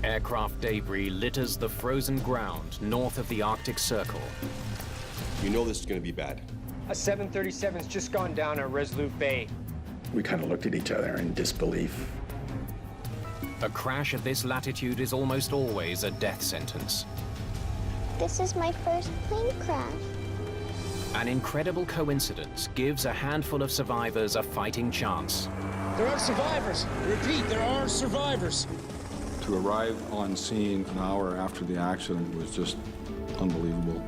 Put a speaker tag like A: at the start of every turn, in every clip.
A: Aircraft debris litters the frozen ground north of the Arctic Circle.
B: You know this is going to be bad.
C: A 737's just gone down at Resolute Bay.
D: We kind of looked at each other in disbelief.
A: A crash at this latitude is almost always a death sentence.
E: This is my first plane crash.
A: An incredible coincidence gives a handful of survivors a fighting chance.
F: There are survivors. Repeat, there are survivors.
G: To arrive on scene an hour after the accident was just unbelievable.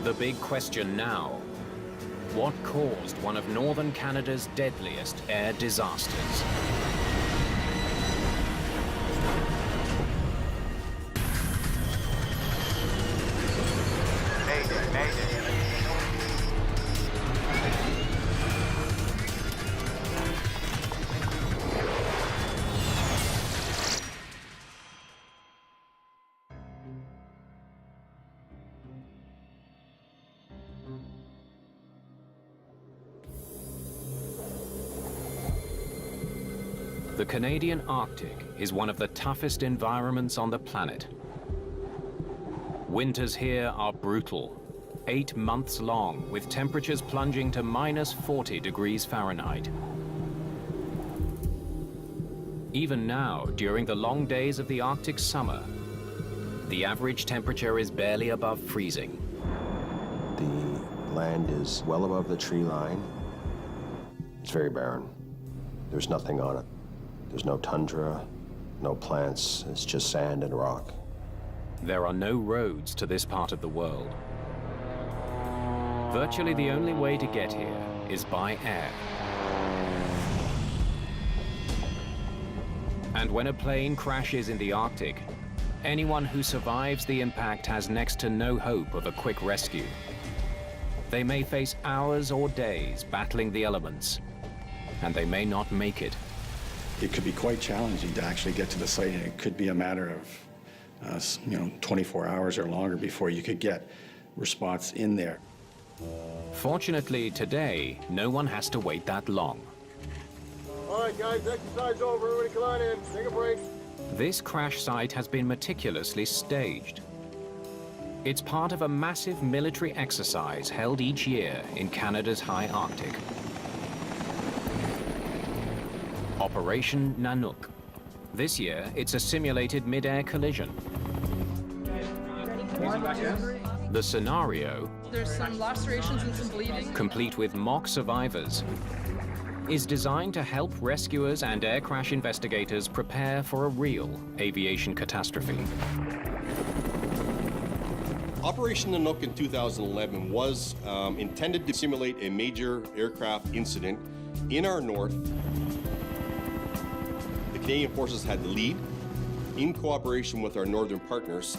A: The big question now, what caused one of northern Canada's deadliest air disasters? The Canadian Arctic is one of the toughest environments on the planet. Winters here are brutal, 8 months long, with temperatures plunging to -40 degrees Fahrenheit. Even now, during the long days of the Arctic summer, the average temperature is barely above freezing.
H: The land is well above the tree line. It's very barren. There's nothing on it. There's no tundra, no plants, it's just sand and rock.
A: There are no roads to this part of the world. Virtually the only way to get here is by air. And when a plane crashes in the Arctic, anyone who survives the impact has next to no hope of a quick rescue. They may face hours or days battling the elements, and they may not make it.
D: It could be quite challenging to actually get to the site, and it could be a matter of 24 hours or longer before you could get response in there.
A: Fortunately, today, no one has to wait that long.
F: All right, guys, exercise over. Everybody come on in. Take a break.
A: This crash site has been meticulously staged. It's part of a massive military exercise held each year in Canada's high Arctic. Operation Nanook. This year, it's a simulated mid-air collision. The scenario,
I: there's some lacerations and some bleeding,
A: complete with mock survivors, is designed to help rescuers and air crash investigators prepare for a real aviation catastrophe.
B: Operation Nanook in 2011 was intended to simulate a major aircraft incident in our north. The Canadian forces had the lead in cooperation with our northern partners,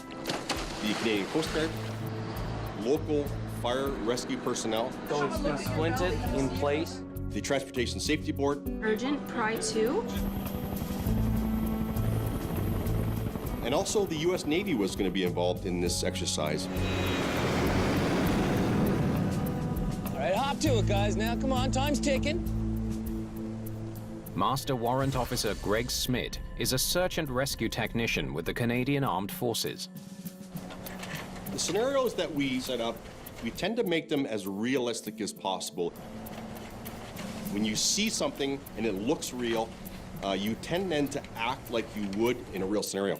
B: the Canadian Coast Guard, local fire rescue personnel.
J: So it's been splinted in place.
B: The Transportation Safety Board.
K: Urgent, Pry 2.
B: And also the U.S. Navy was going to be involved in this exercise.
F: All right, hop to it, guys. Now, come on, time's ticking.
A: Master Warrant Officer Greg Smith is a search and rescue technician with the Canadian Armed Forces.
B: The scenarios that we set up, we tend to make them as realistic as possible. When you see something and it looks real, you tend then to act like you would in a real scenario.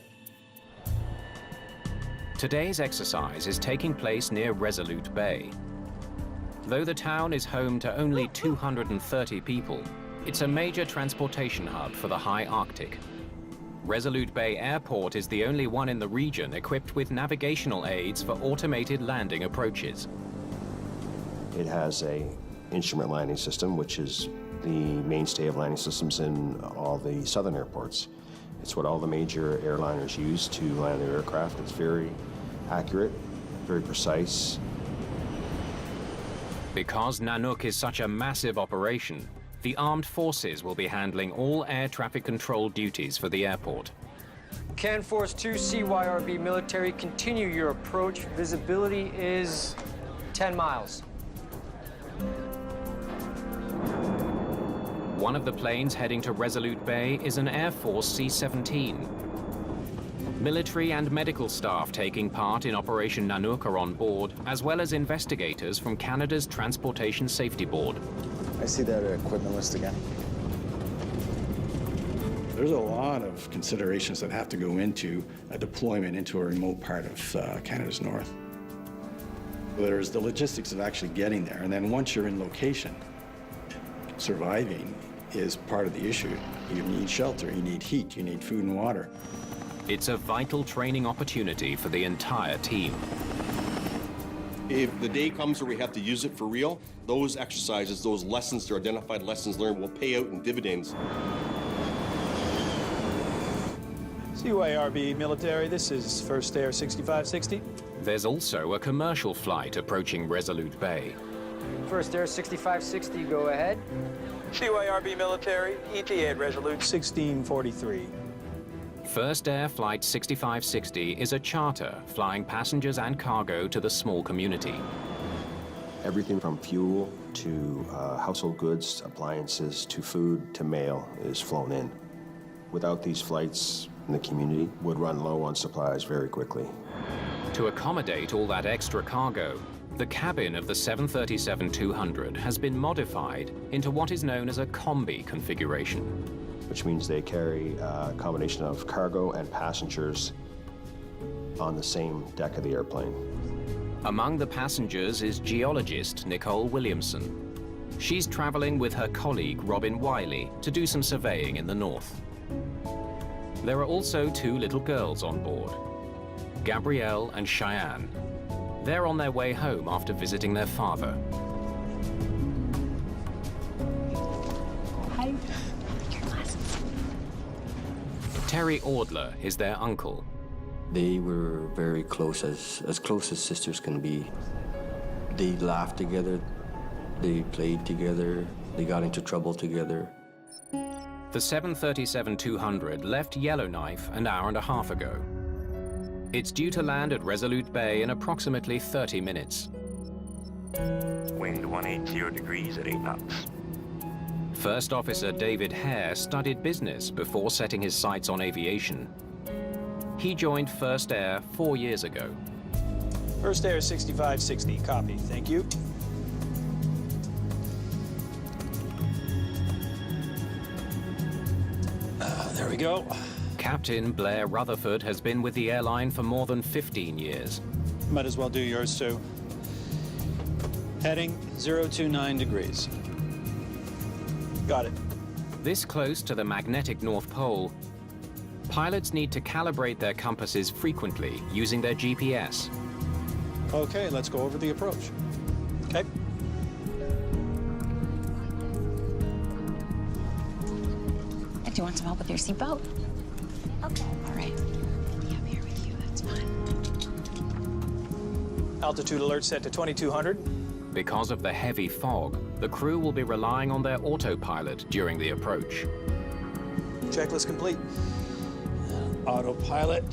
A: Today's exercise is taking place near Resolute Bay. Though the town is home to only 230 people, it's a major transportation hub for the high Arctic. Resolute Bay Airport is the only one in the region equipped with navigational aids for automated landing approaches.
H: It has an instrument landing system, which is the mainstay of landing systems in all the southern airports. It's what all the major airliners use to land their aircraft. It's very accurate, very precise.
A: Because Nanook is such a massive operation, the armed forces will be handling all air traffic control duties for the airport.
C: CanForce 2 CYRB military, continue your approach. Visibility is 10 miles.
A: One of the planes heading to Resolute Bay is an Air Force C-17. Military and medical staff taking part in Operation Nanook are on board, as well as investigators from Canada's Transportation Safety Board.
K: I see that equipment list again.
D: There's a lot of considerations that have to go into a deployment into a remote part of Canada's north. There's the logistics of actually getting there, and then once you're in location, surviving is part of the issue. You need shelter, you need heat, you need food and water.
A: It's a vital training opportunity for the entire team.
B: If the day comes where we have to use it for real, those exercises, those lessons, their identified lessons learned, will pay out in dividends.
L: CYRB military, this is First Air 6560.
A: There's also a commercial flight approaching Resolute Bay.
C: First Air 6560, go ahead.
L: CYRB military, ETA at Resolute 1643.
A: First Air Flight 6560 is a charter flying passengers and cargo to the small community.
H: Everything from fuel to household goods, appliances, to food, to mail is flown in. Without these flights, the community would run low on supplies very quickly.
A: To accommodate all that extra cargo, the cabin of the 737-200 has been modified into what is known as a combi configuration.
H: Which means they carry a combination of cargo and passengers on the same deck of the airplane.
A: Among the passengers is geologist Nicole Williamson. She's traveling with her colleague Robin Wiley to do some surveying in the north. There are also two little girls on board, Gabrielle and Cheyenne. They're on their way home after visiting their father.
E: Hi. Your glasses.
A: Terry Audler is their uncle.
J: They were very close, as close as sisters can be. They laughed together, they played together, they got into trouble together.
A: The 737-200 left Yellowknife an hour and a half ago. It's due to land at Resolute Bay in approximately 30 minutes.
M: Wind 180 degrees at 8 knots.
A: First Officer David Hare studied business before setting his sights on aviation. He joined First Air 4 years ago.
L: First Air 6560, copy, thank you. There we go.
A: Captain Blair Rutherford has been with the airline for more than 15 years.
L: Might as well do yours too. Heading 029 degrees. Got it.
A: This close to the magnetic North Pole, pilots need to calibrate their compasses frequently using their GPS.
L: Okay, let's go over the approach. Okay.
N: Do you want some help with your seatbelt?
E: Okay.
N: All right. I'll be up here with you. That's fine.
L: Altitude alert set to 2200.
A: Because of the heavy fog, the crew will be relying on their autopilot during the approach.
L: Checklist complete. Autopilot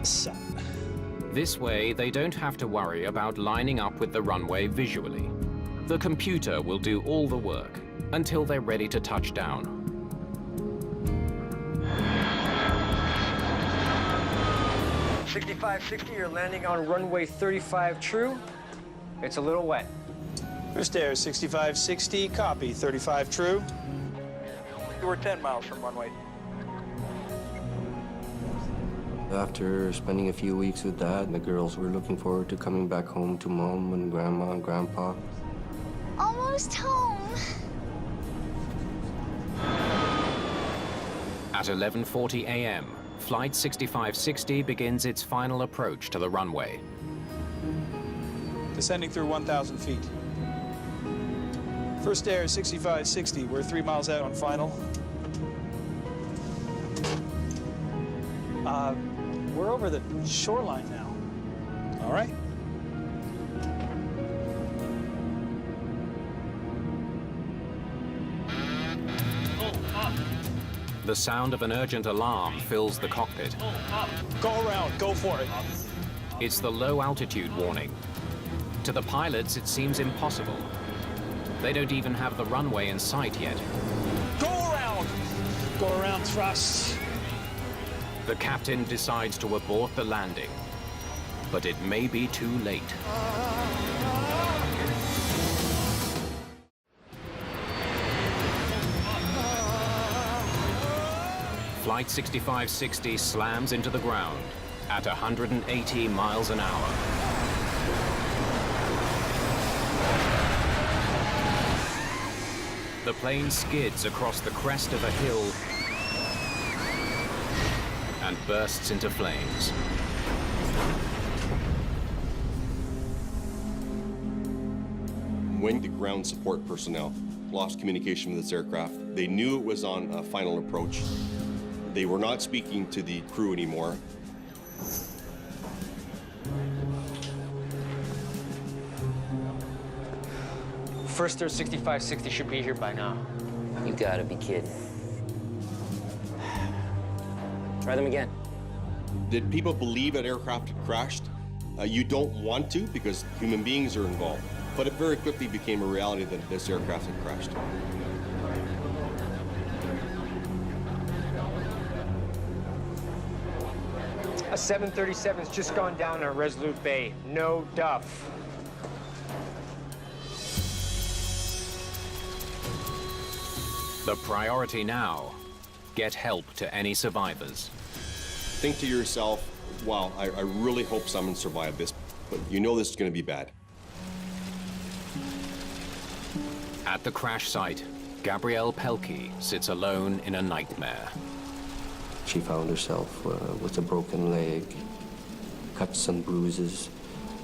L: set.
A: This way, they don't have to worry about lining up with the runway visually. The computer will do all the work until they're ready to touch down.
C: You're landing on runway 35 true. It's a little wet.
L: First Air 6560, copy, 35 true. We're 10 miles from runway.
J: After spending a few weeks with Dad, the girls were looking forward to coming back home to Mom and Grandma and Grandpa.
E: Almost home.
A: At 11:40 a.m., Flight 6560 begins its final approach to the runway.
L: Descending through 1,000 feet. First Air 6560, we're 3 miles out on final. We're over the shoreline now. All right.
A: The sound of an urgent alarm fills the cockpit.
L: Go around, go for it.
A: It's the low altitude warning. To the pilots, it seems impossible. They don't even have the runway in sight yet.
L: Go around! Go around thrust.
A: The captain decides to abort the landing, but it may be too late. Flight 6560 slams into the ground at 180 miles an hour. The plane skids across the crest of a hill and bursts into flames.
B: When the ground support personnel lost communication with this aircraft, they knew it was on a final approach. They were not speaking to the crew anymore.
C: First Air 6560 should be here by now.
O: You gotta be kidding. Try them again.
B: Did people believe that aircraft had crashed? You don't want to because human beings are involved. But it very quickly became a reality that this aircraft had crashed.
C: A 737's just gone down at Resolute Bay. No duff.
A: The priority now, get help to any survivors.
B: Think to yourself, wow, I really hope someone survived this, but you know this is going to be bad.
A: At the crash site, Gabrielle Pelkey sits alone in a nightmare.
J: She found herself with a broken leg, cuts and bruises,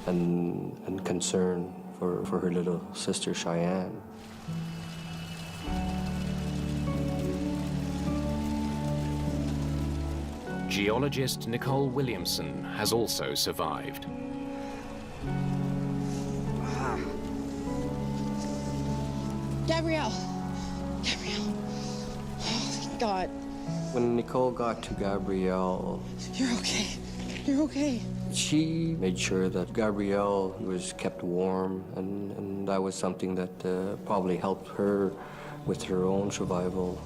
J: and concern for her little sister, Cheyenne.
A: Geologist Nicole Williamson has also survived.
N: Gabrielle. Gabrielle. Oh, thank God.
J: When Nicole got to Gabrielle,
N: You're okay. You're okay.
J: she made sure that Gabrielle was kept warm, and that was something that probably helped her with her own survival.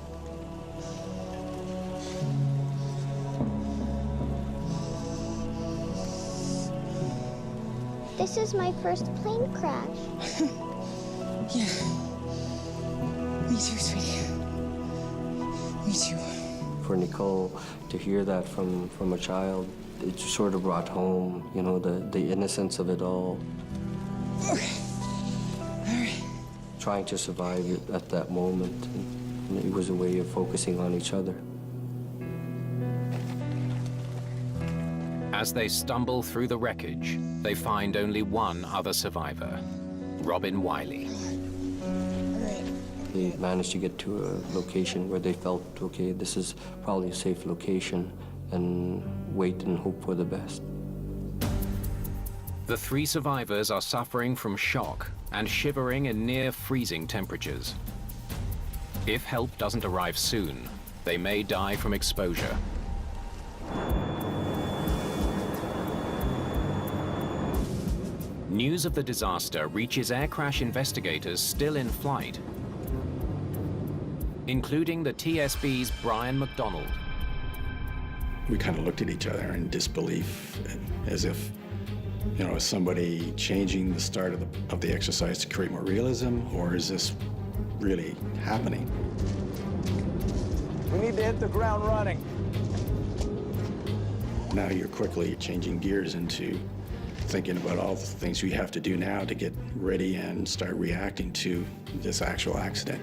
E: This is my first plane crash.
N: Yeah. Me too, sweetie. Me too.
J: For Nicole to hear that from a child, it sort of brought home, you know, the innocence of it all.
N: Okay. All right.
J: Trying to survive at that moment, and it was a way of focusing on each other.
A: As they stumble through the wreckage, they find only one other survivor, Robin Wiley.
J: They managed to get to a location where they felt, okay, this is probably a safe location, and wait and hope for the best.
A: The three survivors are suffering from shock and shivering in near freezing temperatures. If help doesn't arrive soon, they may die from exposure. News of the disaster reaches air crash investigators still in flight, including the TSB's Brian McDonald.
D: We kind of looked at each other in disbelief, as if, you know, is somebody changing the start of the exercise to create more realism, or is this really happening?
L: We need to hit the ground running.
D: Now you're quickly changing gears into thinking about all the things we have to do now to get ready and start reacting to this actual accident.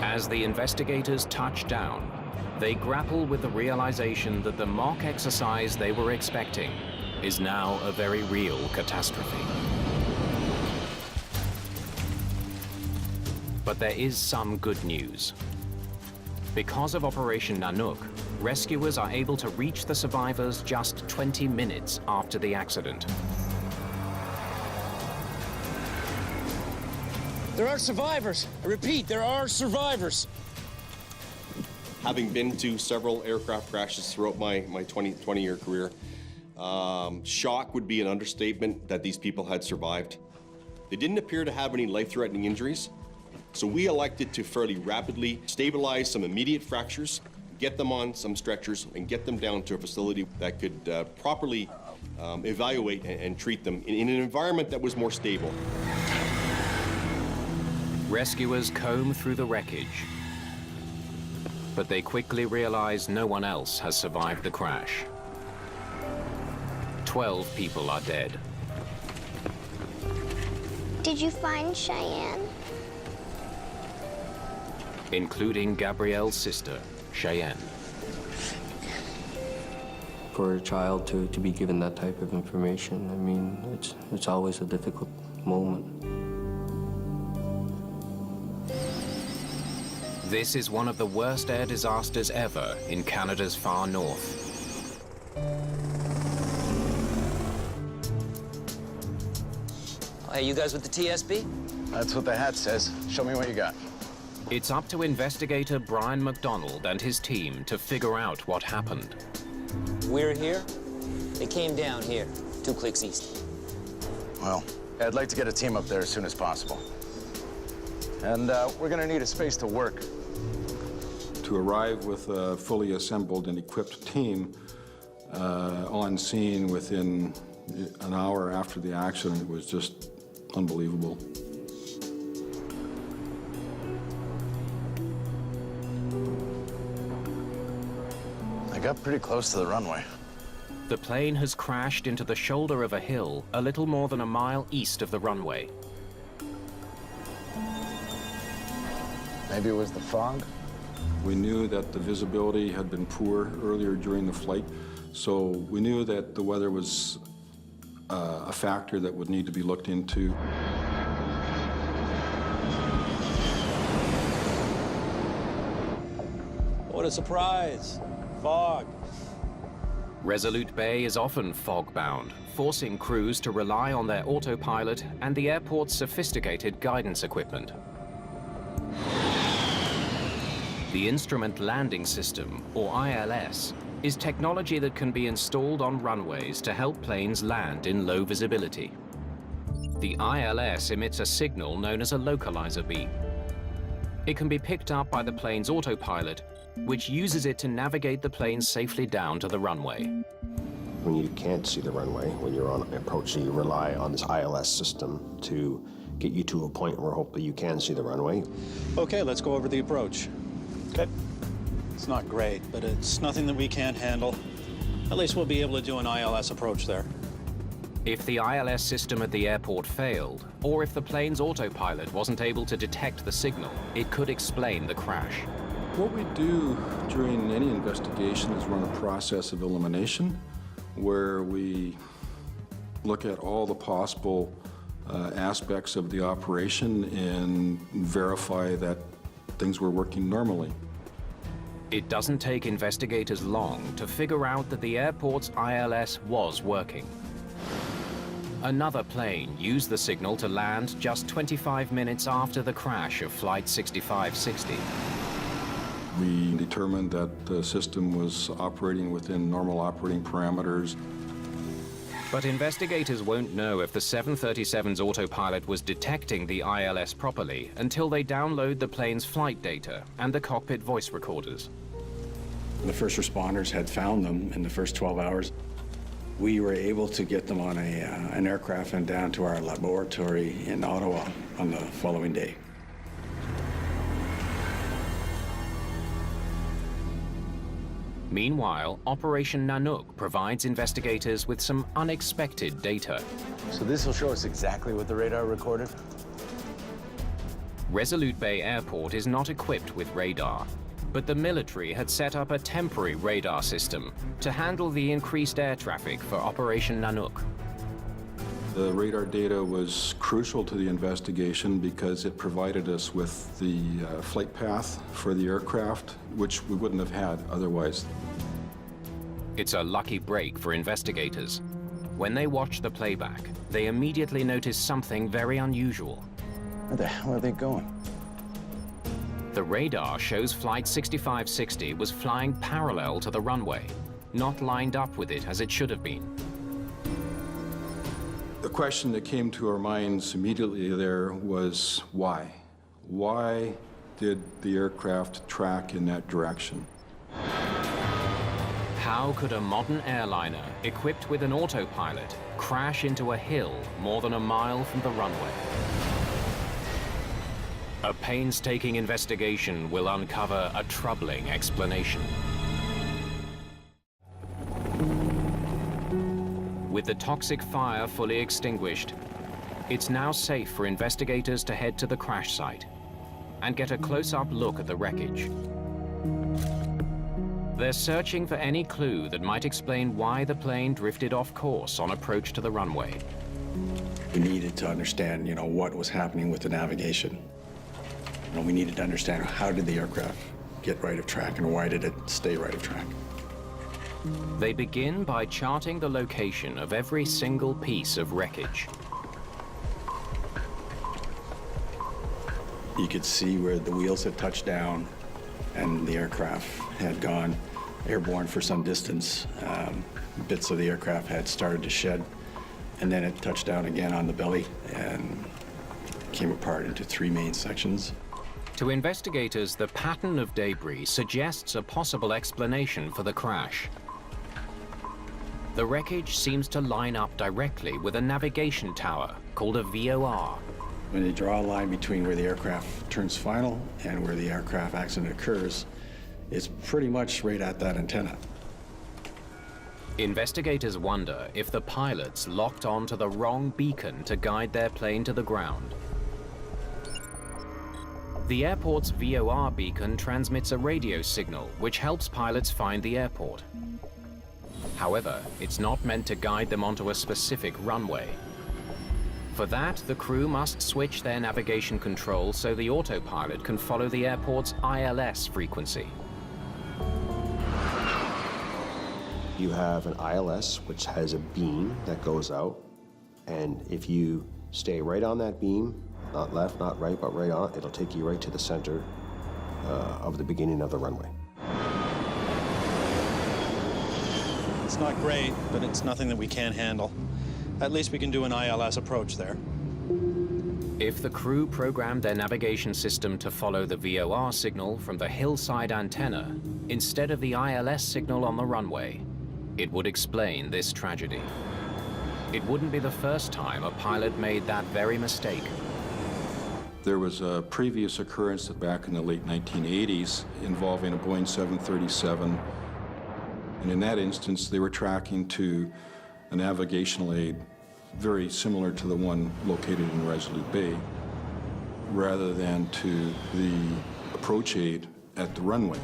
A: As the investigators touch down, they grapple with the realization that the mock exercise they were expecting is now a very real catastrophe. But there is some good news. Because of Operation Nanook, rescuers are able to reach the survivors just 20 minutes after the accident.
L: There are survivors. I repeat, there are survivors.
B: Having been to several aircraft crashes throughout my 20-year career, shock would be an understatement that these people had survived. They didn't appear to have any life-threatening injuries, so we elected to fairly rapidly stabilize some immediate fractures, get them on some stretchers and get them down to a facility that could properly evaluate and treat them in an environment that was more stable.
A: Rescuers comb through the wreckage, but they quickly realize no one else has survived the crash. 12 people are dead.
E: Did you find Cheyenne?
A: Including Gabrielle's sister, Cheyenne.
J: For a child to be given that type of information, I mean, it's always a difficult moment.
A: This is one of the worst air disasters ever in Canada's far north.
O: Hey, you guys with the TSB?
K: That's what the hat says. Show me what you got.
A: It's up to investigator Brian McDonald and his team to figure out what happened.
O: We're here. They came down here, 2 clicks east.
K: Well, I'd like to get a team up there as soon as possible. And we're gonna need a space to work.
G: To arrive with a fully assembled and equipped team on scene within an hour after the accident was just unbelievable.
K: I got pretty close to the runway.
A: The plane has crashed into the shoulder of a hill a little more than a mile east of the runway.
K: Maybe it was the fog?
G: We knew that the visibility had been poor earlier during the flight, so we knew that the weather was a factor that would need to be looked into.
L: What a surprise. Fog.
A: Resolute Bay is often fog-bound, forcing crews to rely on their autopilot and the airport's sophisticated guidance equipment. The Instrument Landing System, or ILS, is technology that can be installed on runways to help planes land in low visibility. The ILS emits a signal known as a localizer beam. It can be picked up by the plane's autopilot, which uses it to navigate the plane safely down to the runway.
H: When you can't see the runway, when you're on approach, you rely on this ILS system to get you to a point where hopefully you can see the runway.
L: Okay, let's go over the approach. Okay. It's not great, but it's nothing that we can't handle. At least we'll be able to do an ILS approach there.
A: If the ILS system at the airport failed, or if the plane's autopilot wasn't able to detect the signal, it could explain the crash.
G: What we do during any investigation is run a process of elimination, where we look at all the possible aspects of the operation and verify that things were working normally.
A: It doesn't take investigators long to figure out that the airport's ILS was working. Another plane used the signal to land just 25 minutes after the crash of Flight 6560.
G: We determined that the system was operating within normal operating parameters.
A: But investigators won't know if the 737's autopilot was detecting the ILS properly until they download the plane's flight data and the cockpit voice recorders.
D: The first responders had found them in the first 12 hours. We were able to get them on an aircraft and down to our laboratory in Ottawa on the following day.
A: Meanwhile, Operation Nanook provides investigators with some unexpected data.
K: So this will show us exactly what the radar recorded?
A: Resolute Bay Airport is not equipped with radar, but the military had set up a temporary radar system to handle the increased air traffic for Operation Nanook.
G: The radar data was crucial to the investigation because it provided us with the flight path for the aircraft, which we wouldn't have had otherwise.
A: It's a lucky break for investigators. When they watch the playback, they immediately notice something very unusual.
K: Where the hell are they going?
A: The radar shows Flight 6560 was flying parallel to the runway, not lined up with it as it should have been.
G: The question that came to our minds immediately there was why? Why did the aircraft track in that direction?
A: How could a modern airliner equipped with an autopilot crash into a hill more than a mile from the runway? A painstaking investigation will uncover a troubling explanation. With the toxic fire fully extinguished, it's now safe for investigators to head to the crash site and get a close-up look at the wreckage. They're searching for any clue that might explain why the plane drifted off course on approach to the runway.
D: We needed to understand, what was happening with the navigation. We needed to understand how did the aircraft get right of track and why did it stay right of track.
A: They begin by charting the location of every single piece of wreckage.
D: You could see where the wheels had touched down and the aircraft had gone airborne for some distance. Bits of the aircraft had started to shed, and then it touched down again on the belly and came apart into 3 main sections.
A: To investigators, the pattern of debris suggests a possible explanation for the crash. The wreckage seems to line up directly with a navigation tower called a VOR.
D: When you draw a line between where the aircraft turns final and where the aircraft accident occurs, it's pretty much right at that antenna.
A: Investigators wonder if the pilots locked onto the wrong beacon to guide their plane to the ground. The airport's VOR beacon transmits a radio signal which helps pilots find the airport. However, it's not meant to guide them onto a specific runway. For that, the crew must switch their navigation control so the autopilot can follow the airport's ILS frequency.
H: You have an ILS, which has a beam that goes out, and if you stay right on that beam, not left, not right, but right on, it'll take you right to the center of the beginning of the runway.
L: It's not great, but it's nothing that we can't handle. At least we can do an ILS approach there.
A: If the crew programmed their navigation system to follow the VOR signal from the hillside antenna instead of the ILS signal on the runway, it would explain this tragedy. It wouldn't be the first time a pilot made that very mistake.
G: There was a previous occurrence back in the late 1980s involving a Boeing 737, and in that instance they were tracking to a navigational aid very similar to the one located in Resolute Bay, rather than to the approach aid at the runway.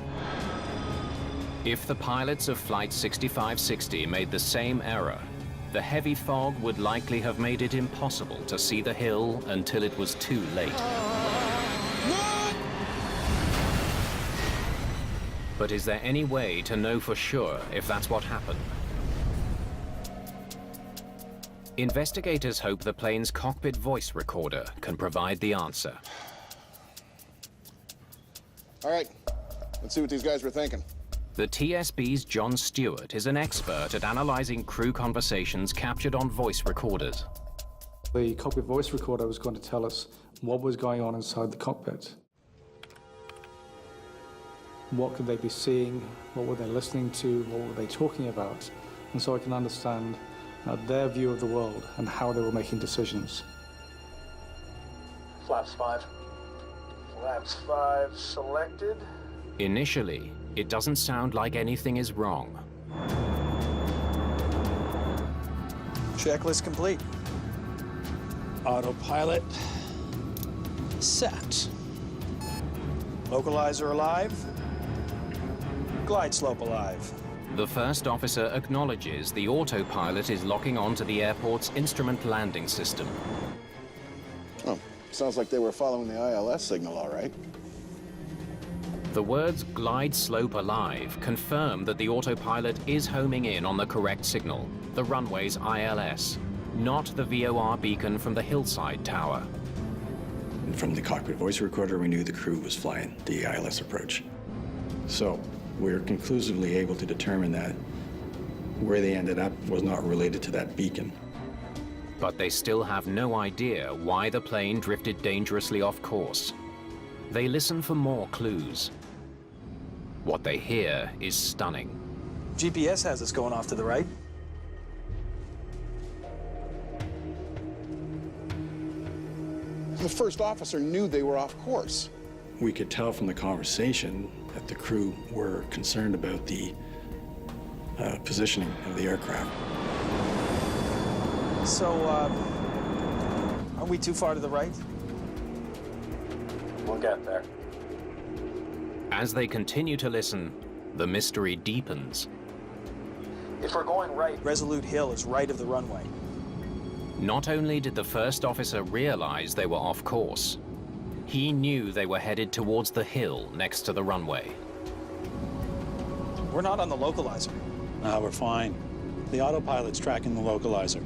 A: If the pilots of Flight 6560 made the same error, the heavy fog would likely have made it impossible to see the hill until it was too late. But is there any way to know for sure if that's what happened? Investigators hope the plane's cockpit voice recorder can provide the answer.
F: All right, let's see what these guys were thinking.
A: The TSB's John Stewart is an expert at analyzing crew conversations captured on voice recorders.
P: The cockpit voice recorder was going to tell us what was going on inside the cockpit. What could they be seeing? What were they listening to? What were they talking about? And so I can understand their view of the world and how they were making decisions.
F: Flaps 5. Flaps 5 selected.
A: Initially, it doesn't sound like anything is wrong.
L: Checklist complete. Autopilot set. Localizer alive. Glide slope alive.
A: The first officer acknowledges the autopilot is locking onto the airport's instrument landing system.
F: Oh, sounds like they were following the ILS signal, all right.
A: The words glide slope alive confirm that the autopilot is homing in on the correct signal, the runway's ILS, not the VOR beacon from the hillside tower.
D: And from the cockpit voice recorder, we knew the crew was flying the ILS approach. So we're conclusively able to determine that where they ended up was not related to that beacon.
A: But they still have no idea why the plane drifted dangerously off course. They listen for more clues. What they hear is stunning.
L: GPS has us going off to the right.
F: The first officer knew they were off course.
D: We could tell from the conversation that the crew were concerned about the positioning of the aircraft.
L: So, are we too far to the right?
K: We'll get there.
A: As they continue to listen, the mystery deepens.
L: If we're going right, Resolute Hill is right of the runway.
A: Not only did the first officer realize they were off course, he knew they were headed towards the hill next to the runway.
L: We're not on the localizer. No, we're fine. The autopilot's tracking the localizer.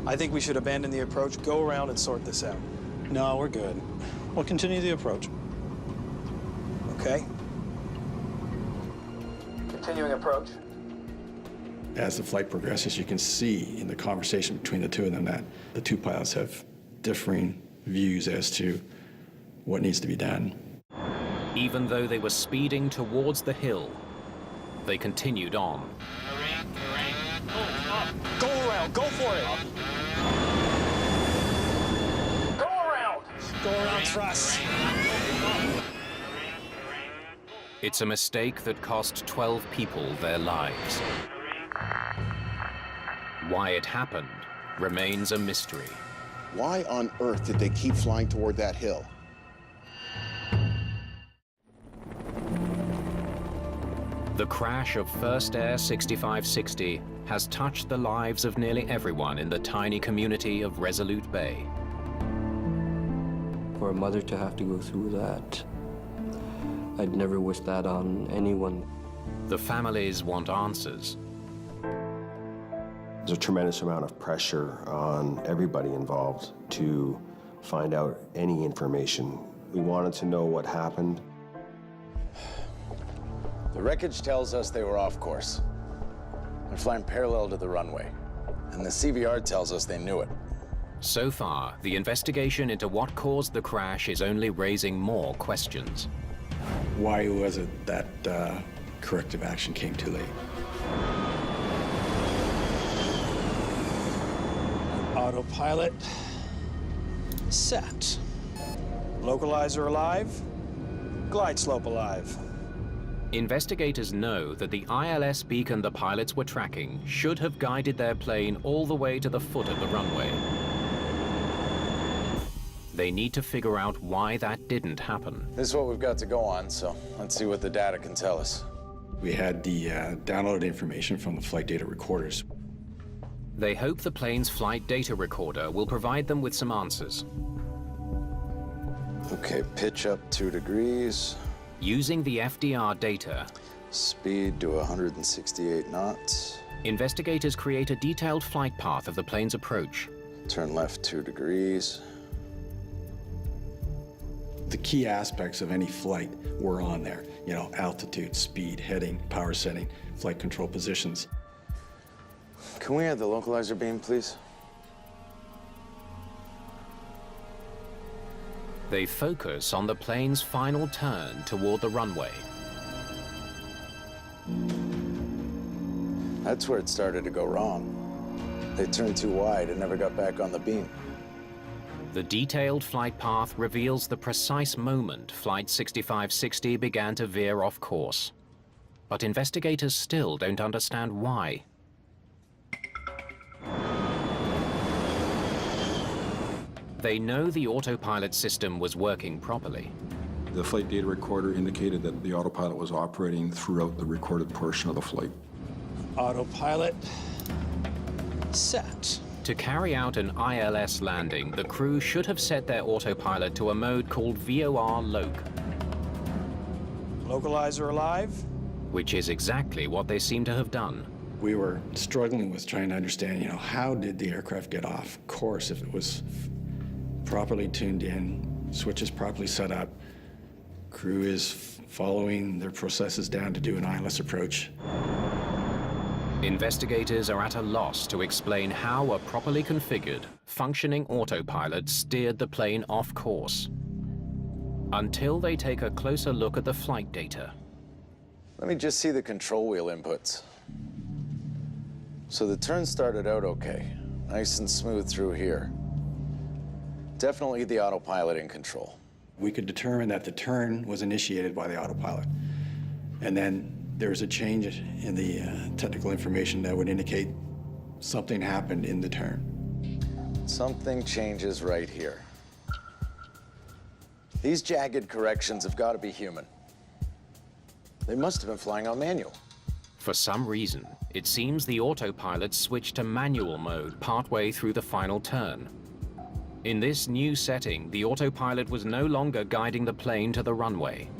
L: I think we should abandon the approach, go around and sort this out. No, we're good. We'll continue the approach. Okay? Continuing approach.
D: As the flight progresses, you can see in the conversation between the two of them that the two pilots have differing views as to what needs to be done.
A: Even though they were speeding towards the hill, they continued on.
L: Go around, go for it! Go around! Go around thrust.
A: It's a mistake that cost 12 people their lives. Why it happened remains a mystery.
F: Why on earth did they keep flying toward that hill?
A: The crash of First Air 6560 has touched the lives of nearly everyone in the tiny community of Resolute Bay.
J: For a mother to have to go through that, I'd never wish that on anyone.
A: The families want answers.
H: There's a tremendous amount of pressure on everybody involved to find out any information. We wanted to know what happened.
K: The wreckage tells us they were off course. They're flying parallel to the runway. And the CVR tells us they knew it.
A: So far, the investigation into what caused the crash is only raising more questions.
D: Why was it that corrective action came too late?
L: Autopilot set. Localizer alive. Glide slope alive.
A: Investigators know that the ILS beacon the pilots were tracking should have guided their plane all the way to the foot of the runway. They need to figure out why that didn't happen.
K: This is what we've got to go on, so let's see what the data can tell us.
D: We had the downloaded information from the flight data recorders.
A: They hope the plane's flight data recorder will provide them with some answers.
K: Okay, pitch up 2 degrees.
A: Using the FDR data,
K: speed to 168 knots.
A: Investigators create a detailed flight path of the plane's approach.
K: Turn left 2 degrees.
D: The key aspects of any flight were on there. You know, altitude, speed, heading, power setting, flight control positions.
K: Can we add the localizer beam, please?
A: They focus on the plane's final turn toward the runway.
K: That's where it started to go wrong. They turned too wide and never got back on the beam.
A: The detailed flight path reveals the precise moment Flight 6560 began to veer off course. But investigators still don't understand why. They know the autopilot system was working properly.
G: The flight data recorder indicated that the autopilot was operating throughout the recorded portion of the flight.
L: Autopilot set.
A: To carry out an ILS landing, the crew should have set their autopilot to a mode called VOR Loc.
L: Localizer alive?
A: Which is exactly what they seem to have done.
D: We were struggling with trying to understand, you know, how did the aircraft get off course if it was properly tuned in, switches properly set up, crew is following their processes down to do an ILS approach.
A: Investigators are at a loss to explain how a properly configured, functioning autopilot steered the plane off course. Until they take a closer look at the flight data.
K: Let me just see the control wheel inputs. So the turn started out okay. Nice and smooth through here. Definitely the autopilot in control.
D: We could determine that the turn was initiated by the autopilot. And then there was a change in the technical information that would indicate something happened in the turn.
K: Something changes right here. These jagged corrections have got to be human. They must have been flying on manual.
A: For some reason, it seems the autopilot switched to manual mode partway through the final turn. In this new setting, the autopilot was no longer guiding the plane to the runway.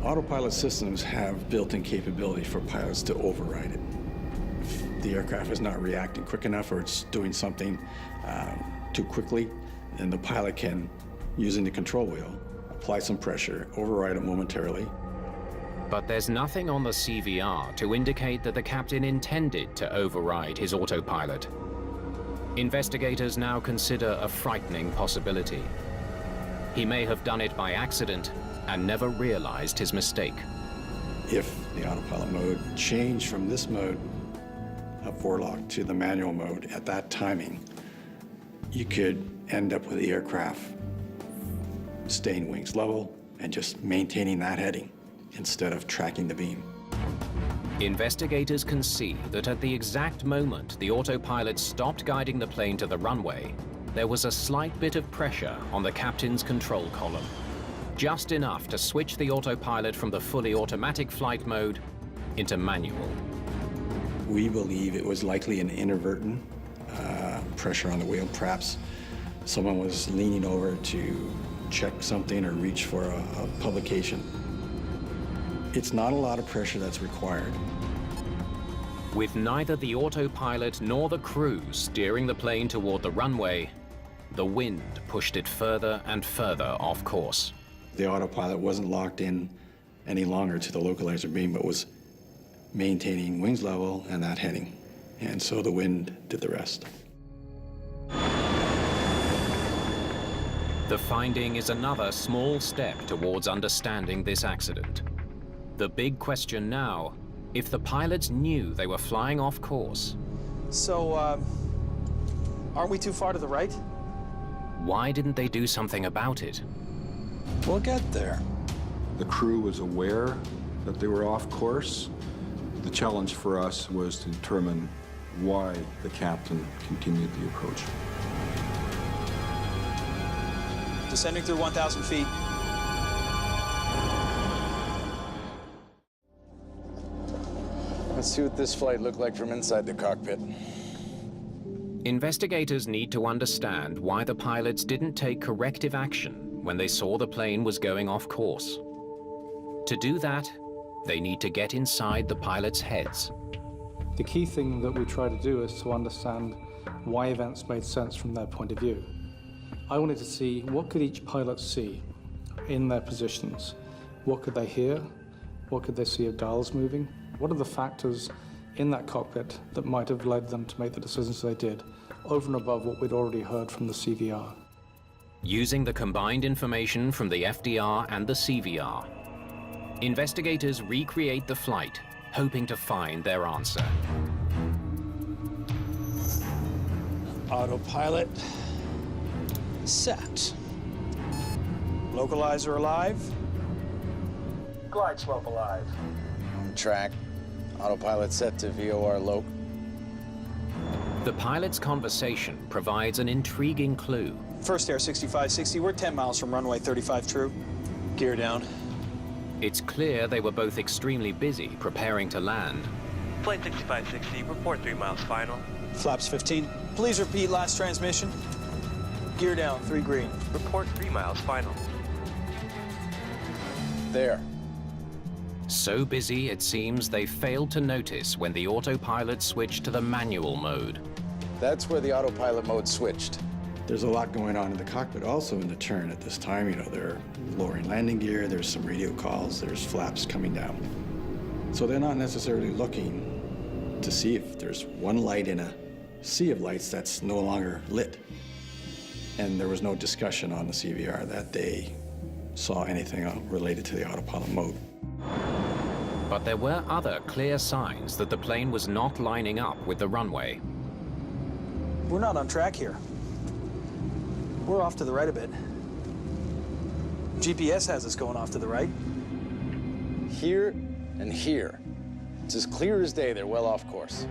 D: Autopilot systems have built-in capability for pilots to override it. If the aircraft is not reacting quick enough or it's doing something too quickly, then the pilot can, using the control wheel, apply some pressure, override it momentarily.
A: But there's nothing on the CVR to indicate that the captain intended to override his autopilot. Investigators now consider a frightening possibility. He may have done it by accident and never realized his mistake.
D: If the autopilot mode changed from this mode of forelock to the manual mode at that timing, you could end up with the aircraft staying wings level and just maintaining that heading instead of tracking the beam.
A: Investigators can see that at the exact moment the autopilot stopped guiding the plane to the runway, there was a slight bit of pressure on the captain's control column. Just enough to switch the autopilot from the fully automatic flight mode into manual.
D: We believe it was likely an inadvertent pressure on the wheel. Perhaps someone was leaning over to check something or reach for a publication. It's not a lot of pressure that's required.
A: With neither the autopilot nor the crew steering the plane toward the runway, the wind pushed it further and further off course.
D: The autopilot wasn't locked in any longer to the localizer beam, but was maintaining wings level and that heading. And so the wind did the rest.
A: The finding is another small step towards understanding this accident. The big question now, if the pilots knew they were flying off course.
L: So, aren't we too far to the right?
A: Why didn't they do something about it?
L: We'll get there.
G: The crew was aware that they were off course. The challenge for us was to determine why the captain continued the approach.
L: Descending through 1,000 feet.
K: Let's see what this flight looked like from inside the cockpit.
A: Investigators need to understand why the pilots didn't take corrective action when they saw the plane was going off course. To do that, they need to get inside the pilots' heads.
P: The key thing that we try to do is to understand why events made sense from their point of view. I wanted to see what could each pilot see in their positions. What could they hear? What could they see of dials moving? What are the factors in that cockpit that might have led them to make the decisions they did, over and above what we'd already heard from the CVR?
A: Using the combined information from the FDR and the CVR, investigators recreate the flight, hoping to find their answer.
L: Autopilot set. Localizer alive.
F: Glide slope alive.
K: On track. Autopilot set to VOR loc.
A: The pilot's conversation provides an intriguing clue.
L: First air 6560, we're 10 miles from runway 35 true. Gear down.
A: It's clear they were both extremely busy preparing to land.
M: Flight 6560, report 3 miles final.
L: Flaps 15. Please repeat last transmission. Gear down, 3 green.
M: Report 3 miles final.
K: There.
A: So busy, it seems, they failed to notice when the autopilot switched to the manual mode.
K: That's where the autopilot mode switched.
D: There's a lot going on in the cockpit also in the turn at this time. You know, they're lowering landing gear, there's some radio calls, there's flaps coming down. So they're not necessarily looking to see if there's one light in a sea of lights that's no longer lit. And there was no discussion on the CVR that they saw anything related to the autopilot mode.
A: But there were other clear signs that the plane was not lining up with the runway.
L: We're not on track here. We're off to the right a bit. GPS has us going off to the right.
K: Here and here. It's as clear as day they're well off course.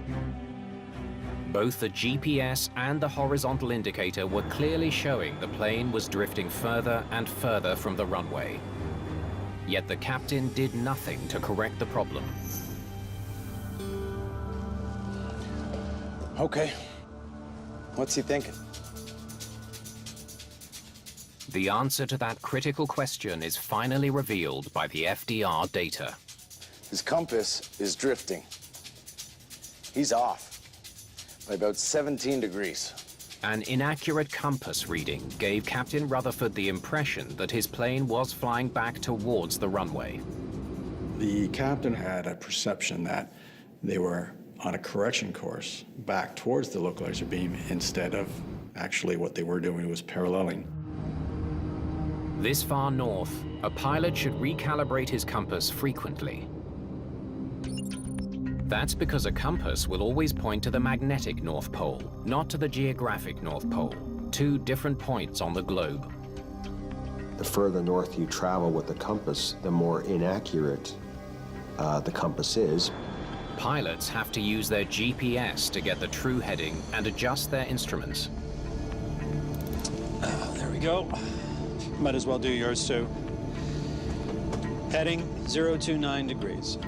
A: Both the GPS and the horizontal indicator were clearly showing the plane was drifting further and further from the runway. Yet the captain did nothing to correct the problem.
K: Okay. What's he thinking?
A: The answer to that critical question is finally revealed by the FDR data.
K: His compass is drifting. He's off by about 17 degrees.
A: An inaccurate compass reading gave Captain Rutherford the impression that his plane was flying back towards the runway.
D: The captain had a perception that they were on a correction course back towards the localizer beam instead of actually what they were doing was paralleling.
A: This far north, a pilot should recalibrate his compass frequently. That's because a compass will always point to the magnetic North Pole, not to the geographic North Pole, two different points on the globe.
H: The further north you travel with the compass, the more inaccurate the compass is.
A: Pilots have to use their GPS to get the true heading and adjust their instruments.
L: There we go. Might as well do yours too. Heading 029 degrees.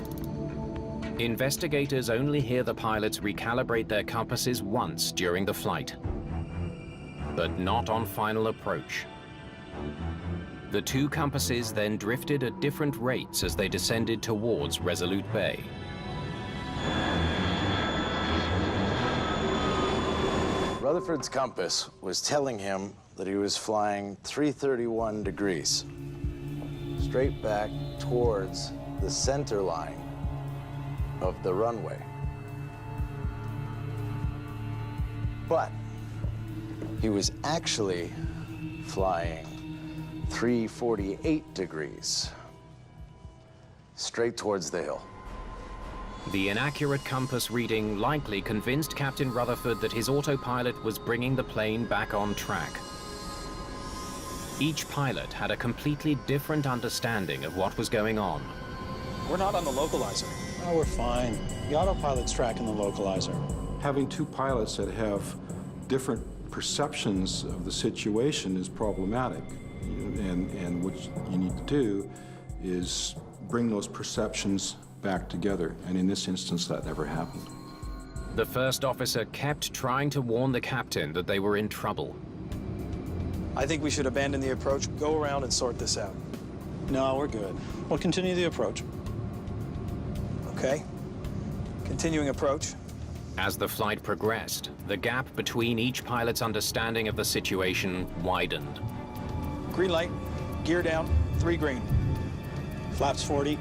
A: Investigators only hear the pilots recalibrate their compasses once during the flight, but not on final approach. The two compasses then drifted at different rates as they descended towards Resolute Bay.
K: Rutherford's compass was telling him that he was flying 331 degrees, straight back towards the center line of the runway. But he was actually flying 348 degrees, straight towards the hill.
A: The inaccurate compass reading likely convinced Captain Rutherford that his autopilot was bringing the plane back on track. Each pilot had a completely different understanding of what was going on.
L: We're not on the localizer. Oh, we're fine. The autopilot's tracking the localizer.
G: Having two pilots that have different perceptions of the situation is problematic. And what you need to do is bring those perceptions back together. And in this instance, that never happened.
A: The first officer kept trying to warn the captain that they were in trouble.
L: I think we should abandon the approach, go around and sort this out. No, we're good. We'll continue the approach. Okay. Continuing approach.
A: As the flight progressed, the gap between each pilot's understanding of the situation widened.
L: Green light, gear down, 3 green. Flaps 40,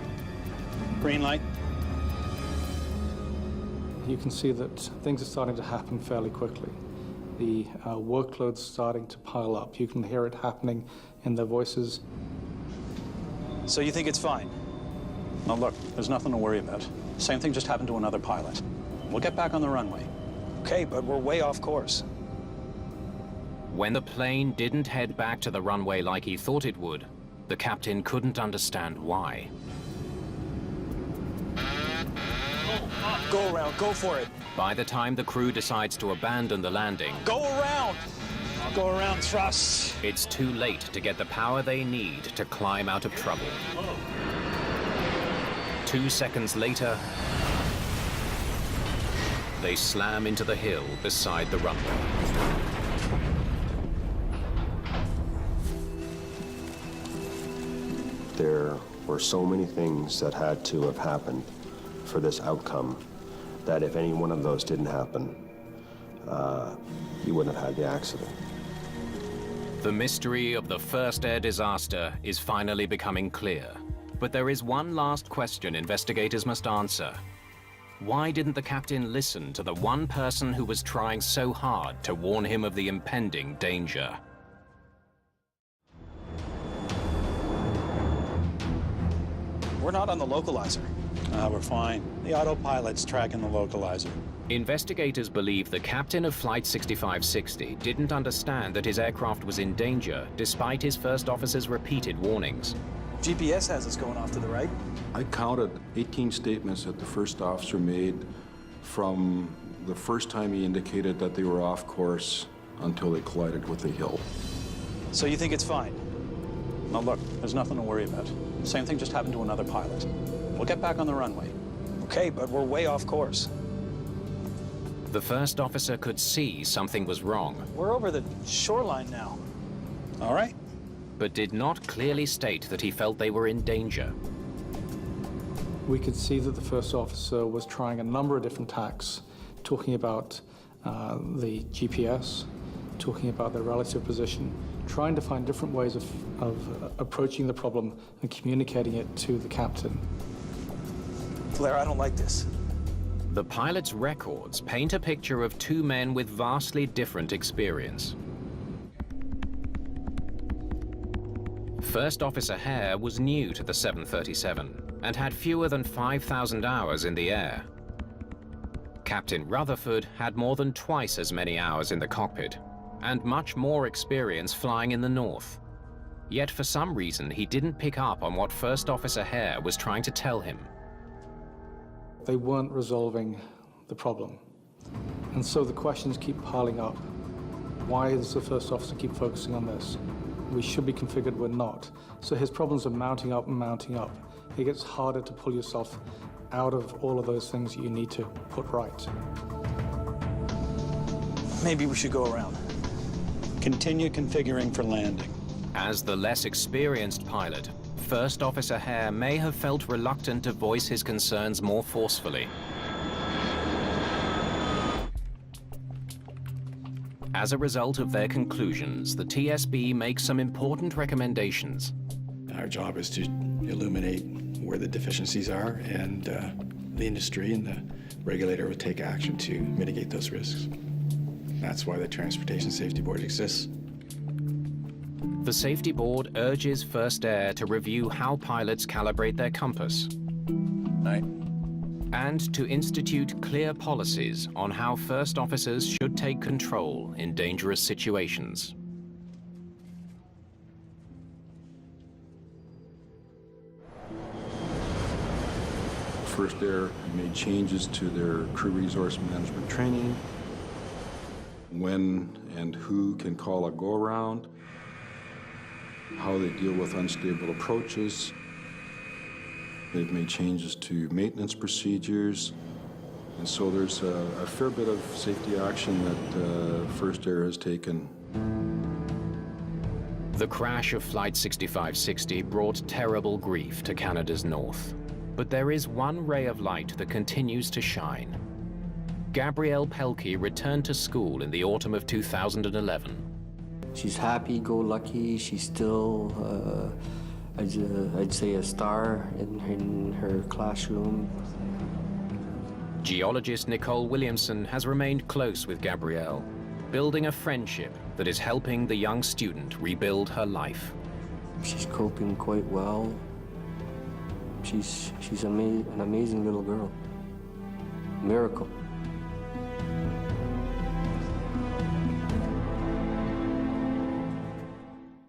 L: green light.
P: You can see that things are starting to happen fairly quickly. The workload's starting to pile up. You can hear it happening in their voices.
L: So you think it's fine?
Q: Now look, there's nothing to worry about. Same thing just happened to another pilot. We'll get back on the runway.
L: Okay, but we're way off course.
A: When the plane didn't head back to the runway like he thought it would, the captain couldn't understand why.
L: Go around, go for it.
A: By the time the crew decides to abandon the landing,
L: go around! I'll go around thrust.
A: It's too late to get the power they need to climb out of trouble. 2 seconds later, they slam into the hill beside the runway.
H: There were so many things that had to have happened for this outcome that if any one of those didn't happen, you wouldn't have had the accident.
A: The mystery of the first air disaster is finally becoming clear. But there is one last question investigators must answer. Why didn't the captain listen to the one person who was trying so hard to warn him of the impending danger?
L: We're not on the localizer. We're fine. The autopilot's tracking the localizer.
A: Investigators believe the captain of Flight 6560 didn't understand that his aircraft was in danger, despite his first officer's repeated warnings.
L: GPS has us going off to the right.
G: I counted 18 statements that the first officer made from the first time he indicated that they were off course until they collided with a hill.
L: So you think it's fine?
Q: Now look, there's nothing to worry about. Same thing just happened to another pilot. We'll get back on the runway.
L: Okay, but we're way off course.
A: The first officer could see something was wrong.
L: We're over the shoreline now.
Q: All right.
A: But did not clearly state that he felt they were in danger.
P: We could see that the first officer was trying a number of different tacks, talking about the GPS, talking about their relative position, trying to find different ways of approaching the problem and communicating it to the captain.
L: Blair, I don't like this.
A: The pilot's records paint a picture of two men with vastly different experience. First Officer Hare was new to the 737 and had fewer than 5,000 hours in the air. Captain Rutherford had more than twice as many hours in the cockpit and much more experience flying in the north. Yet for some reason, he didn't pick up on what First Officer Hare was trying to tell him.
P: They weren't resolving the problem. And so the questions keep piling up. Why does the first officer keep focusing on this? We should be configured, we're not. So his problems are mounting up and mounting up. It gets harder to pull yourself out of all of those things that you need to put right.
L: Maybe we should go around.
Q: Continue configuring for landing.
A: As the less experienced pilot, First Officer Hare may have felt reluctant to voice his concerns more forcefully. As a result of their conclusions, the TSB makes some important recommendations.
D: Our job is to illuminate where the deficiencies are, and the industry and the regulator will take action to mitigate those risks. That's why the Transportation Safety Board exists.
A: The Safety Board urges First Air to review how pilots calibrate their compass.
K: Right.
A: And to institute clear policies on how first officers should take control in dangerous situations.
G: First Air made changes to their crew resource management training, when and who can call a go-around, how they deal with unstable approaches. They've made changes to maintenance procedures. And so there's a fair bit of safety action that First Air has taken.
A: The crash of Flight 6560 brought terrible grief to Canada's north. But there is one ray of light that continues to shine. Gabrielle Pelkey returned to school in the autumn of 2011.
J: She's happy-go-lucky. She's still, I'd say, a star in her classroom.
A: Geologist Nicole Williamson has remained close with Gabrielle, building a friendship that is helping the young student rebuild her life.
J: She's coping quite well. She's an amazing little girl. Miracle.